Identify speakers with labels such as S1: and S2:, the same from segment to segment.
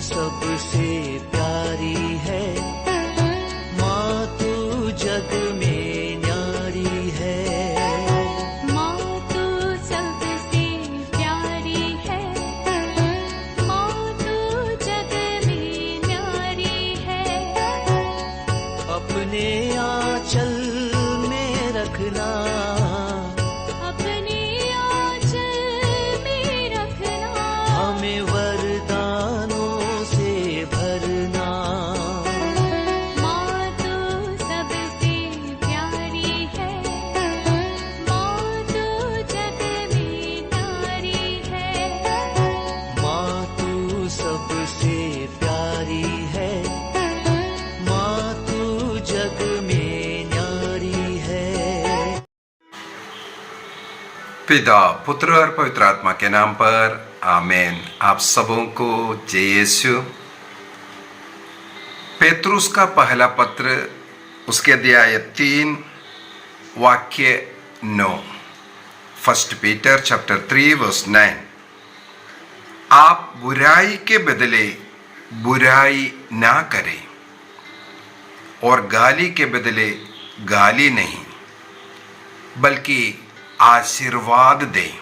S1: सबसे प्यारी है, माँ तू जग में न्यारी है।
S2: माँ तू सबसे प्यारी है, माँ तू जग में न्यारी है।
S1: अपने आंचल में रखना,
S2: अपने आंचल में रखना,
S1: हमें वरदानों से भरना।
S2: माँ तू सबसे प्यारी है, माँ तू जग में न्यारी है।
S1: माँ तू सबसे प्यारी है, माँ तू जग में न्यारी है।
S3: पिता, पुत्र और पवित्र आत्मा के नाम पर आमीन। आप सबों को जय यीशु। पेतरुस का पहला पत्र, उसके अध्याय 3 वाक्य 9। 1 पीटर चैप्टर 3 वर्स 9। आप बुराई के बदले बुराई ना करें और गाली के बदले गाली नहीं, बल्कि आशीर्वाद दें।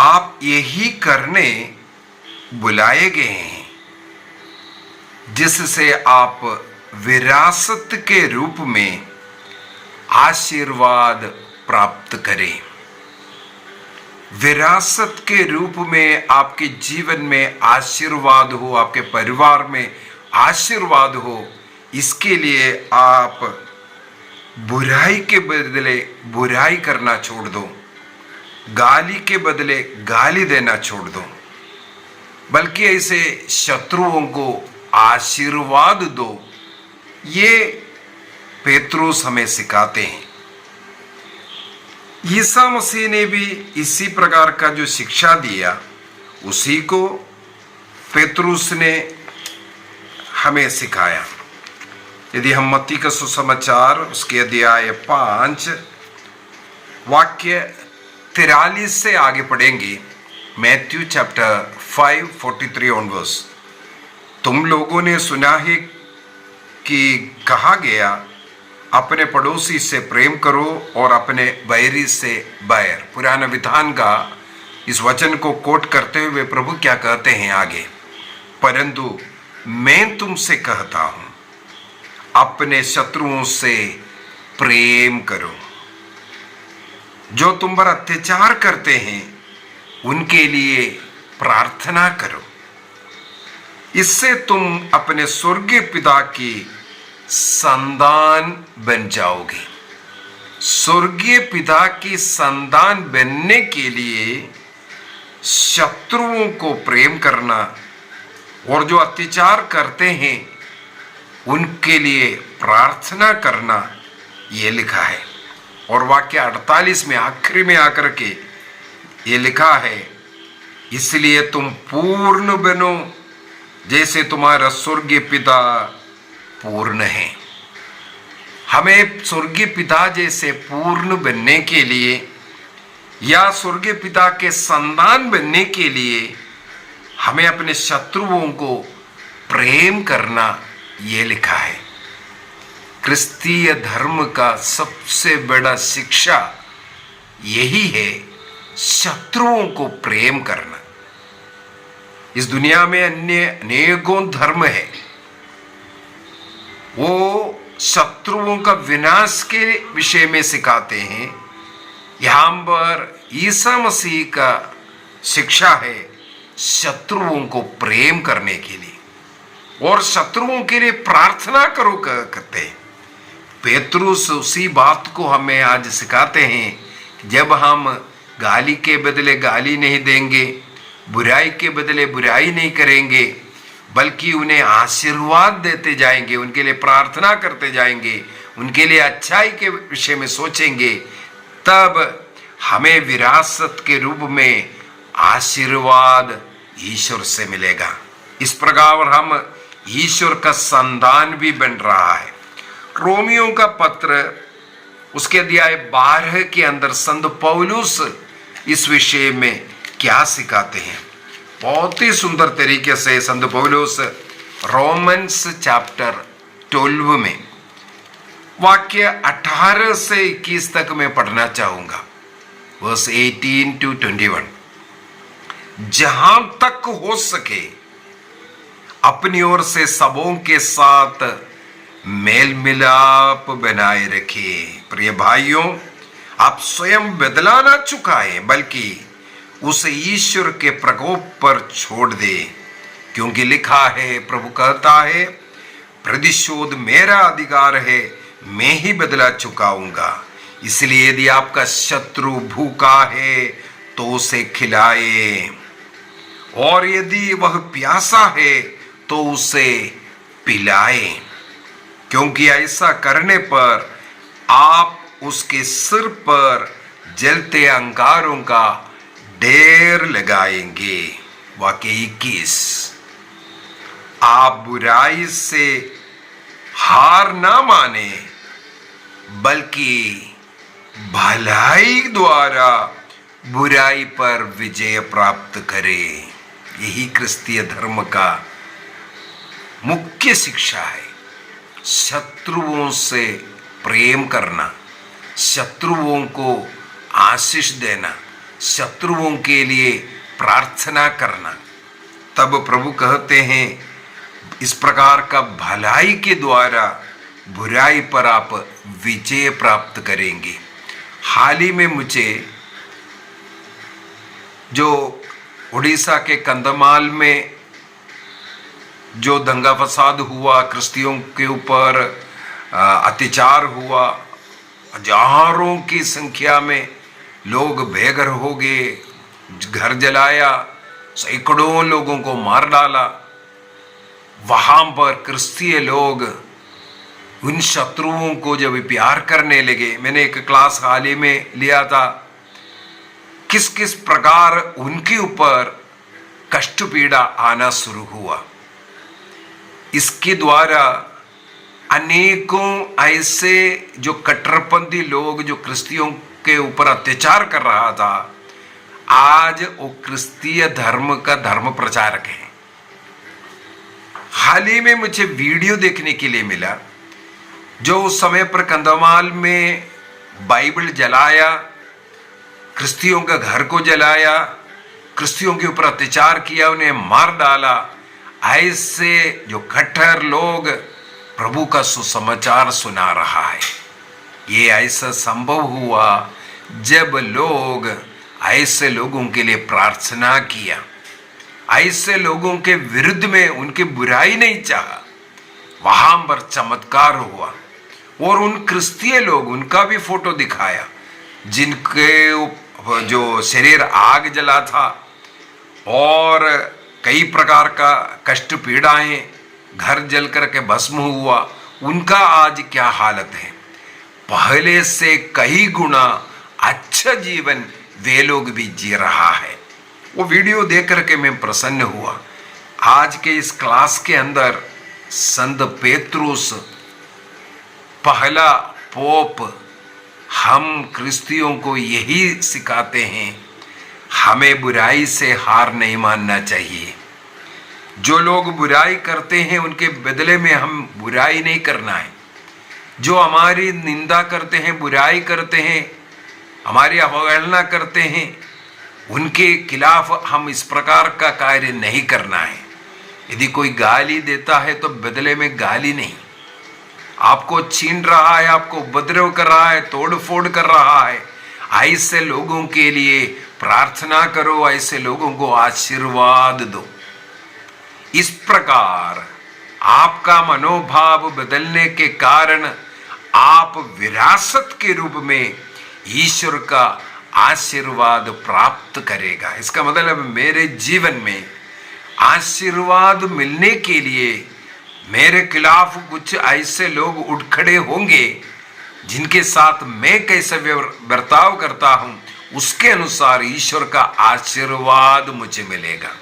S3: आप यही करने बुलाए गए हैं, जिससे आप विरासत के रूप में आशीर्वाद प्राप्त करें। विरासत के रूप में आपके जीवन में आशीर्वाद हो, आपके परिवार में आशीर्वाद हो, इसके लिए आप बुराई के बदले बुराई करना छोड़ दो, गाली के बदले गाली देना छोड़ दो, बल्कि ऐसे शत्रुओं को आशीर्वाद दो। ये पेतरुस हमें सिखाते हैं। ईसा मसीह ने भी इसी प्रकार का जो शिक्षा दिया, उसी को पेतरुस ने हमें सिखाया। यदि हम मत्ती का सुसमाचार उसके अध्याय 5 वाक्य 43 से आगे पढ़ेंगे, मैथ्यू चैप्टर 5:43 ऑनवर्स। तुम लोगों ने सुना है कि कहा गया, अपने पड़ोसी से प्रेम करो और अपने बैरी से बैर। पुराना विधान का इस वचन को कोट करते हुए प्रभु क्या कहते हैं आगे, परंतु मैं तुमसे कहता हूं, अपने शत्रुओं से प्रेम करो, जो तुम पर अत्याचार करते हैं उनके लिए प्रार्थना करो। इससे तुम अपने स्वर्गीय पिता की संतान बन जाओगे। स्वर्गीय पिता की संतान बनने के लिए शत्रुओं को प्रेम करना और जो अत्याचार करते हैं उनके लिए प्रार्थना करना, ये लिखा है। और वाक्य 48 में आखिरी में आकर के ये लिखा है, इसलिए तुम पूर्ण बनो जैसे तुम्हारा स्वर्गीय पिता पूर्ण है। हमें स्वर्गीय पिता जैसे पूर्ण बनने के लिए या स्वर्गीय पिता के संतान बनने के लिए हमें अपने शत्रुओं को प्रेम करना, ये लिखा है। क्रिस्तीय धर्म का सबसे बड़ा शिक्षा यही है, शत्रुओं को प्रेम करना। इस दुनिया में अन्य अनेकों धर्म है, वो शत्रुओं का विनाश के विषय में सिखाते हैं। यहां पर ईसा मसीह का शिक्षा है शत्रुओं को प्रेम करने के लिए और शत्रुओं के लिए प्रार्थना करो कहते हैं। पेतरुस उसी बात को हमें आज सिखाते हैं। जब हम गाली के बदले गाली नहीं देंगे, बुराई के बदले बुराई नहीं करेंगे, बल्कि उन्हें आशीर्वाद देते जाएंगे, उनके लिए प्रार्थना करते जाएंगे, उनके लिए अच्छाई के विषय में सोचेंगे, तब हमें विरासत के रूप में आशीर्वाद ईश्वर से मिलेगा। इस प्रकार हम ईश्वर का संतान भी बन रहा है। रोमियो का पत्र उसके अध्याय 12 के अंदर संत पौलुस इस विषय में क्या सिखाते हैं। बहुत ही सुंदर तरीके से संत पौलुस रोमन्स चैप्टर 12 में वाक्य 18 से 21 तक मैं पढ़ना चाहूंगा, वर्स 18 to 21। जहां तक हो सके अपनी ओर से सबों के साथ मेल मिलाप बनाए रखें। प्रिय भाइयों, आप स्वयं बदला ना चुकाएं, बल्कि उसे ईश्वर के प्रकोप पर छोड़ दे, क्योंकि लिखा है, प्रभु कहता है, प्रतिशोध मेरा अधिकार है, मैं ही बदला चुकाऊंगा। इसलिए यदि आपका शत्रु भूखा है तो उसे खिलाए, और यदि वह प्यासा है तो उसे पिलाए, क्योंकि ऐसा करने पर आप उसके सिर पर जलते अंगारों का ढेर लगाएंगे। वाक्य 21। आप बुराई से हार ना माने, बल्कि भलाई द्वारा बुराई पर विजय प्राप्त करें। यही क्रिस्तीय धर्म का मुख्य शिक्षा है। शत्रुओं से प्रेम करना, शत्रुओं को आशीष देना, शत्रुओं के लिए प्रार्थना करना। तब प्रभु कहते हैं, इस प्रकार का भलाई के द्वारा बुराई पर आप विजय प्राप्त करेंगे। हाल ही में मुझे जो उड़ीसा के कंधमाल में जो दंगा फसाद हुआ, क्रिश्चियों के ऊपर अत्याचार हुआ, हजारों की संख्या में लोग बेघर हो गए, घर जलाया, सैकड़ों लोगों को मार डाला। वहां पर क्रिश्चिय लोग उन शत्रुओं को जब प्यार करने लगे, मैंने एक क्लास हाल ही में लिया था, किस किस प्रकार उनके ऊपर कष्ट पीड़ा आना शुरू हुआ। इसके द्वारा अनेकों ऐसे जो कट्टरपंथी लोग जो क्रिश्चियों के ऊपर अत्याचार कर रहा था, आज वो क्रिस्तीय धर्म का धर्म प्रचारक है। हाल ही में मुझे वीडियो देखने के लिए मिला, जो उस समय पर कंधमाल में बाइबल जलाया, क्रिश्चियों का घर को जलाया, क्रिश्चियों के ऊपर अत्याचार किया, उन्हें मार डाला। ऐसे जो कट्टर लोग प्रभु का सुसमाचार सुना रहा है। ये ऐसा संभव हुआ जब लोग ऐसे लोगों के लिए प्रार्थना किया, ऐसे लोगों के विरुद्ध में उनकी बुराई नहीं चाहा। वहां पर चमत्कार हुआ, और उन क्रिस्तीय लोग, उनका भी फोटो दिखाया, जिनके जो शरीर आग जला था और कई प्रकार का कष्ट पीड़ाएं, घर जल करके भस्म हुआ, उनका आज क्या हालत है। पहले से कई गुना अच्छा जीवन वे लोग भी जी रहा है। वो वीडियो देख करके मैं प्रसन्न हुआ। आज के इस क्लास के अंदर संत पेत्रुस पहला पोप हम क्रिस्तियों को यही सिखाते हैं, हमें बुराई से हार नहीं मानना चाहिए। जो लोग बुराई करते हैं उनके बदले में हम बुराई नहीं करना है। जो हमारी निंदा करते हैं, बुराई करते हैं, हमारी अवहेलना करते हैं, उनके खिलाफ हम इस प्रकार का कार्य नहीं करना है। यदि कोई गाली देता है तो बदले में गाली नहीं, आपको छीन रहा है, आपको उपद्रव कर रहा है, तोड़ फोड़ कर रहा है, ऐसे लोगों के लिए प्रार्थना करो, ऐसे लोगों को आशीर्वाद दो। इस प्रकार आपका मनोभाव बदलने के कारण आप विरासत के रूप में ईश्वर का आशीर्वाद प्राप्त करेगा। इसका मतलब मेरे जीवन में आशीर्वाद मिलने के लिए मेरे खिलाफ कुछ ऐसे लोग उठ खड़े होंगे जिनके साथ मैं कैसे बर्ताव करता हूं, उसके अनुसार ईश्वर का आशीर्वाद मुझे मिलेगा।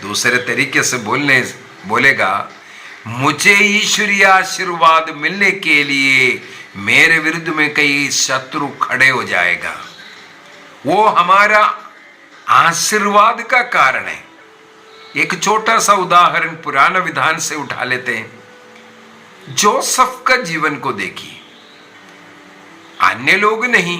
S3: दूसरे तरीके से बोलेगा, मुझे ईश्वरीय आशीर्वाद मिलने के लिए मेरे विरुद्ध में कई शत्रु खड़े हो जाएगा। वो हमारा आशीर्वाद का कारण है। एक छोटा सा उदाहरण पुराना विधान से उठा लेते हैं। जोसेफ का जीवन को देखिए। अन्य लोग नहीं,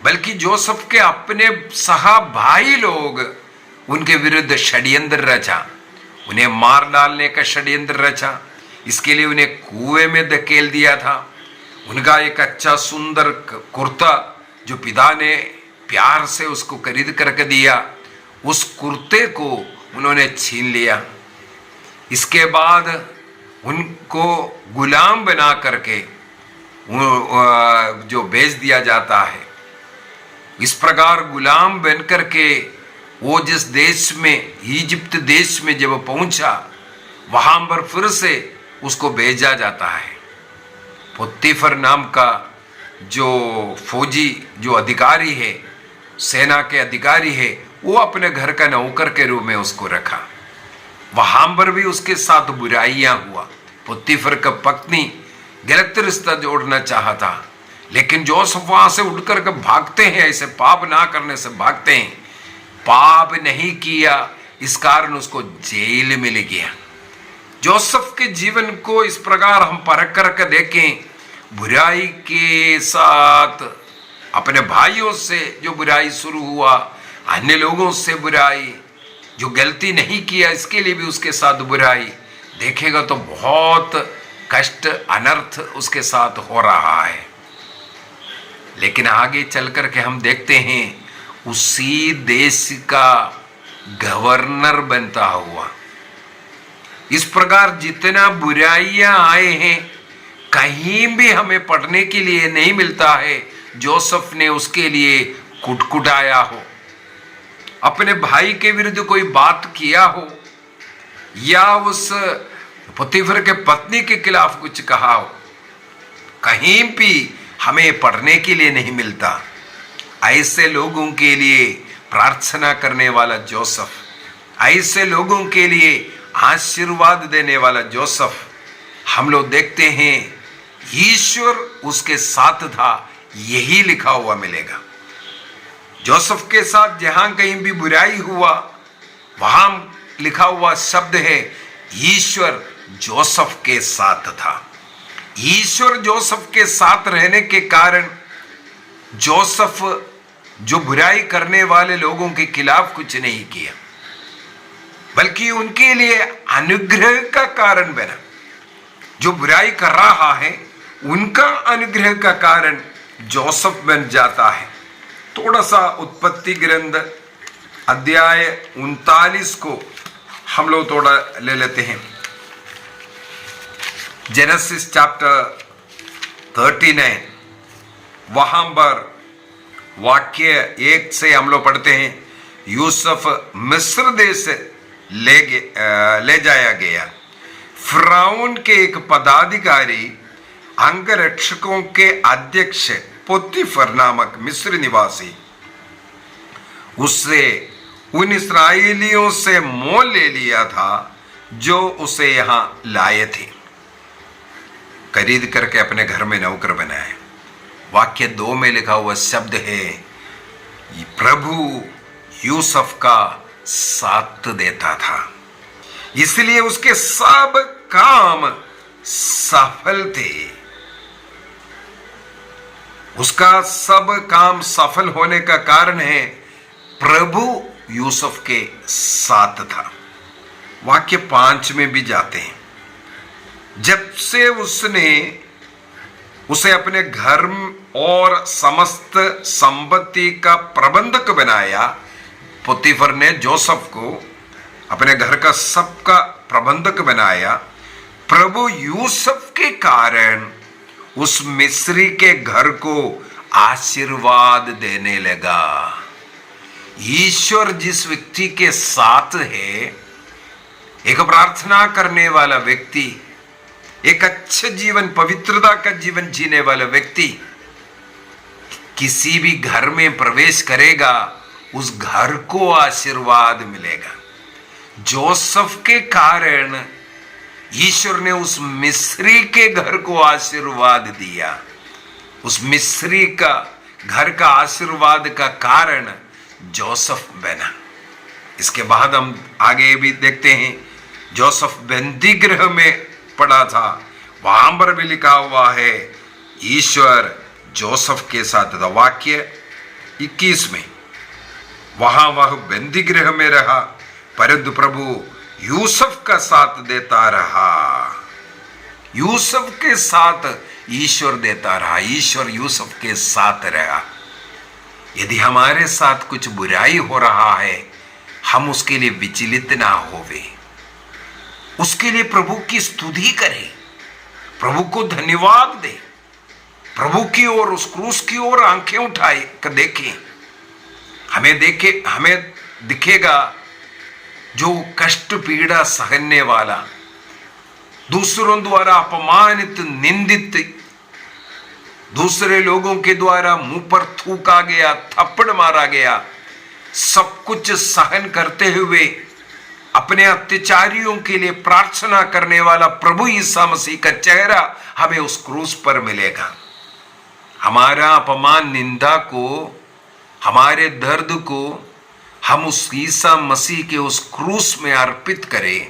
S3: बल्कि जोसेफ के अपने सहा भाई लोग उनके विरुद्ध षड्यंत्र रचा, उन्हें मार डालने का षड्यंत्र रचा। इसके लिए उन्हें कुएं में धकेल दिया था। उनका एक अच्छा सुंदर कुर्ता जो पिता ने प्यार से उसको खरीद करके दिया, उस कुर्ते को उन्होंने छीन लिया। इसके बाद उनको गुलाम बना करके जो भेज दिया जाता है। इस प्रकार गुलाम बन करके वो जिस देश में, इजिप्ट देश में जब पहुंचा, वहां पर फिर से उसको भेजा जाता है। पोतीफर नाम का जो फौजी, जो अधिकारी है, सेना के अधिकारी है, वो अपने घर का नौकर के रूप में उसको रखा। वहां पर भी उसके साथ बुराइयां हुआ। पोतीफर का पत्नी गलत रिश्ता जोड़ना चाहता, लेकिन जोसेफ वहां से उठकर के भागते हैं, ऐसे पाप ना करने से भागते हैं। पाप नहीं किया, इस कारण उसको जेल में ले गया। जोसेफ के जीवन को इस प्रकार हम परख करके देखें। बुराई के साथ अपने भाइयों से जो बुराई शुरू हुआ, अन्य लोगों से बुराई, जो गलती नहीं किया इसके लिए भी उसके साथ बुराई, देखेगा तो बहुत कष्ट, अनर्थ उसके साथ हो रहा है। लेकिन आगे चल करके हम देखते हैं उसी देश का गवर्नर बनता हुआ। इस प्रकार जितना बुराइयां आए हैं, कहीं भी हमें पढ़ने के लिए नहीं मिलता है जोसेफ ने उसके लिए कुटकुटाया हो, अपने भाई के विरुद्ध कोई बात किया हो, या उस पोतीफर के पत्नी के खिलाफ कुछ कहा हो। कहीं भी हमें पढ़ने के लिए नहीं मिलता। ऐसे लोगों के लिए प्रार्थना करने वाला जोसेफ, ऐसे लोगों के लिए आशीर्वाद देने वाला जोसेफ, हम लोग देखते हैं ईश्वर उसके साथ था, यही लिखा हुआ मिलेगा। जोसेफ के साथ जहां कहीं भी बुराई हुआ, वहां लिखा हुआ शब्द है ईश्वर जोसेफ के साथ था। ईश्वर जोसेफ के साथ रहने के कारण जोसेफ जो बुराई करने वाले लोगों के खिलाफ कुछ नहीं किया, बल्कि उनके लिए अनुग्रह का कारण बना। जो बुराई कर रहा है उनका अनुग्रह का कारण जोसेफ बन जाता है। थोड़ा सा उत्पत्ति ग्रंथ अध्याय 39 को हम लोग थोड़ा ले लेते हैं। जेनेसिस चैप्टर 39, वहां पर वाक्य 1 से हम लोग पढ़ते हैं। यूसुफ मिस्र देश ले जाया गया। फिरौन के एक पदाधिकारी अंगरक्षकों के अध्यक्ष पोतीफर नामक मिस्र निवासी उससे उन इस्राएलियों से मोल ले लिया था जो उसे यहां लाए थे, खरीद करके अपने घर में नौकर बनाए। वाक्य 2 में लिखा हुआ शब्द है प्रभु यूसुफ का साथ देता था, इसलिए उसके सब काम सफल थे। उसका सब काम सफल होने का कारण है प्रभु यूसुफ के साथ था। वाक्य 5 में भी जाते हैं। जब से उसने उसे अपने घर और समस्त संपत्ति का प्रबंधक बनाया, पोतीफर ने जोसेफ को अपने घर का सबका प्रबंधक बनाया। प्रभु यूसुफ के कारण उस मिस्री के घर को आशीर्वाद देने लगा। ईश्वर जिस व्यक्ति के साथ है, एक प्रार्थना करने वाला व्यक्ति, एक अच्छे जीवन, पवित्रता का जीवन जीने वाला व्यक्ति किसी भी घर में प्रवेश करेगा, उस घर को आशीर्वाद मिलेगा। जोसेफ के कारण ईश्वर ने उस मिस्री के घर को आशीर्वाद दिया। उस मिस्री का घर का आशीर्वाद का कारण जोसेफ बना। इसके बाद हम आगे भी देखते हैं, जोसेफ बंदी गृह में पड़ा था, वहां पर भी लिखा हुआ है ईश्वर जोसेफ के साथ था। वाक्य 21 में वहां वह बंदी गृह में रहा, परंतु प्रभु यूसुफ का साथ देता रहा। यूसुफ के साथ ईश्वर देता रहा, ईश्वर यूसुफ के साथ रहा। यदि हमारे साथ कुछ बुराई हो रहा है, हम उसके लिए विचलित ना होवे, उसके लिए प्रभु की स्तुति करें, प्रभु को धन्यवाद दे, प्रभु की ओर, उस क्रूस की ओर आंखें उठाए कर देखें। हमें दिखेगा जो कष्ट पीड़ा सहने वाला, दूसरों द्वारा अपमानित, निंदित, दूसरे लोगों के द्वारा मुंह पर थूका गया, थप्पड़ मारा गया, सब कुछ सहन करते हुए अपने अत्याचारियों के लिए प्रार्थना करने वाला प्रभु ईसा मसीह का चेहरा हमें उस क्रूस पर मिलेगा। हमारा अपमान, निंदा को, हमारे दर्द को हम उस ईसा मसीह के उस क्रूस में अर्पित करें,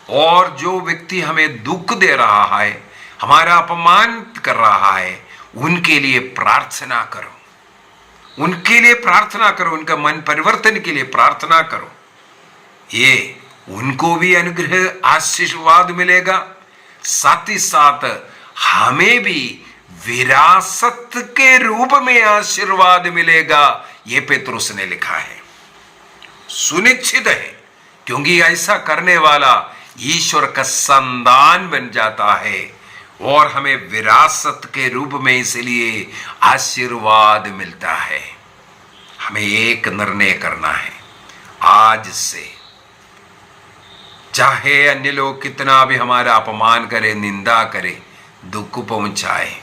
S3: और जो व्यक्ति हमें दुख दे रहा है, हमारा अपमान कर रहा है, उनके लिए प्रार्थना करो, उनके लिए प्रार्थना करो, उनका मन परिवर्तन के लिए प्रार्थना करो। ये उनको भी अनुग्रह, आशीर्वाद मिलेगा, साथ ही साथ हमें भी विरासत के रूप में आशीर्वाद मिलेगा। ये पेतरुस ने लिखा है, सुनिश्चित है, क्योंकि ऐसा करने वाला ईश्वर का संतान बन जाता है और हमें विरासत के रूप में इसलिए आशीर्वाद मिलता है। हमें एक निर्णय करना है आज से, चाहे अन्य लोग कितना भी हमारा अपमान करे, निंदा करे, दुख पहुंचाए,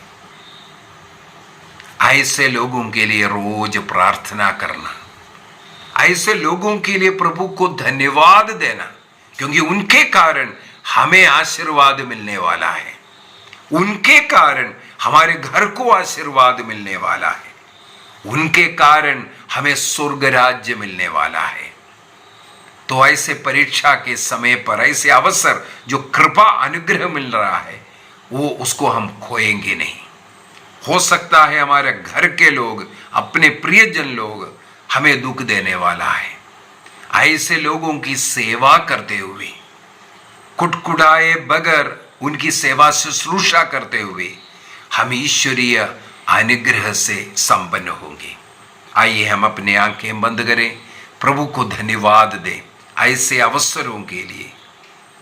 S3: ऐसे लोगों के लिए रोज प्रार्थना करना, ऐसे लोगों के लिए प्रभु को धन्यवाद देना, क्योंकि उनके कारण हमें आशीर्वाद मिलने वाला है, उनके कारण हमारे घर को आशीर्वाद मिलने वाला है, उनके कारण हमें स्वर्ग राज्य मिलने वाला है। तो ऐसे परीक्षा के समय पर, ऐसे अवसर जो कृपा अनुग्रह मिल रहा है, वो उसको हम खोएंगे नहीं। हो सकता है हमारे घर के लोग, अपने प्रियजन लोग हमें दुख देने वाला है, ऐसे लोगों की सेवा करते हुए, कुटकुटाए बगैर उनकी सेवा शुश्रूषा करते हुए हम ईश्वरीय अनुग्रह से संपन्न होंगे। आइए हम अपने आंखें बंद करें, प्रभु को धन्यवाद दें ऐसे अवसरों के लिए,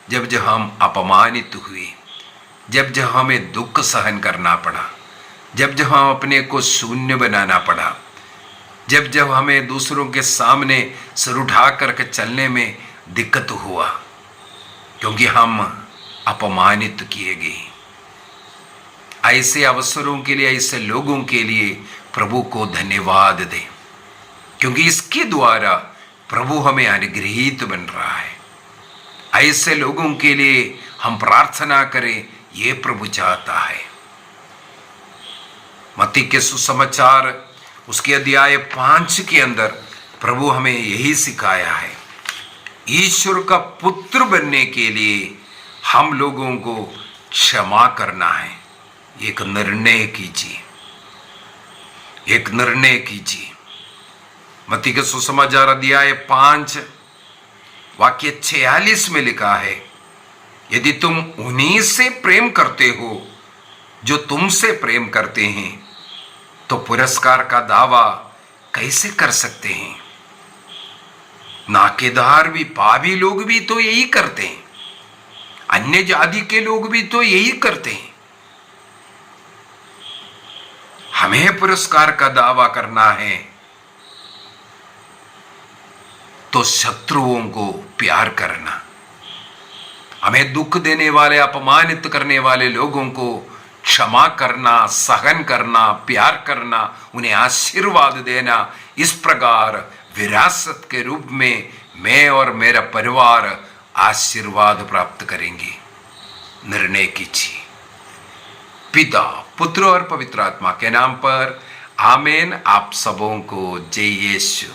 S3: जब हम अपमानित हुए, जब हमें दुख सहन करना पड़ा, जब हम अपने को शून्य बनाना पड़ा, जब हमें दूसरों के सामने सिर उठा करके चलने में दिक्कत हुआ, क्योंकि हम अपमानित किए गए। ऐसे अवसरों के लिए, ऐसे लोगों के लिए प्रभु को धन्यवाद दें, क्योंकि इसके द्वारा प्रभु हमें अनुग्रहित बन रहा है। ऐसे लोगों के लिए हम प्रार्थना करें, ये प्रभु चाहता है। मत्ती के सुसमाचार उसके अध्याय 5 के अंदर प्रभु हमें यही सिखाया है, ईश्वर का पुत्र बनने के लिए हम लोगों को क्षमा करना है। एक निर्णय कीजिए, एक निर्णय कीजिए। मत्ती के सुसमाचार अध्याय 5 वाक्य 46 में लिखा है, यदि तुम उन्हीं से प्रेम करते हो जो तुमसे प्रेम करते हैं, तो पुरस्कार का दावा कैसे कर सकते हैं? नाकेदार भी, पापी लोग भी तो यही करते हैं, अन्य जाति के लोग भी तो यही करते हैं। हमें पुरस्कार का दावा करना है तो शत्रुओं को प्यार करना, हमें दुख देने वाले, अपमानित करने वाले लोगों को क्षमा करना, सहन करना, प्यार करना, उन्हें आशीर्वाद देना। इस प्रकार विरासत के रूप में मैं और मेरा परिवार आशीर्वाद प्राप्त करेंगे। निर्णय कीजिए। पिता, पुत्र और पवित्र आत्मा के नाम पर आमीन। आप सबों को जय यीशु।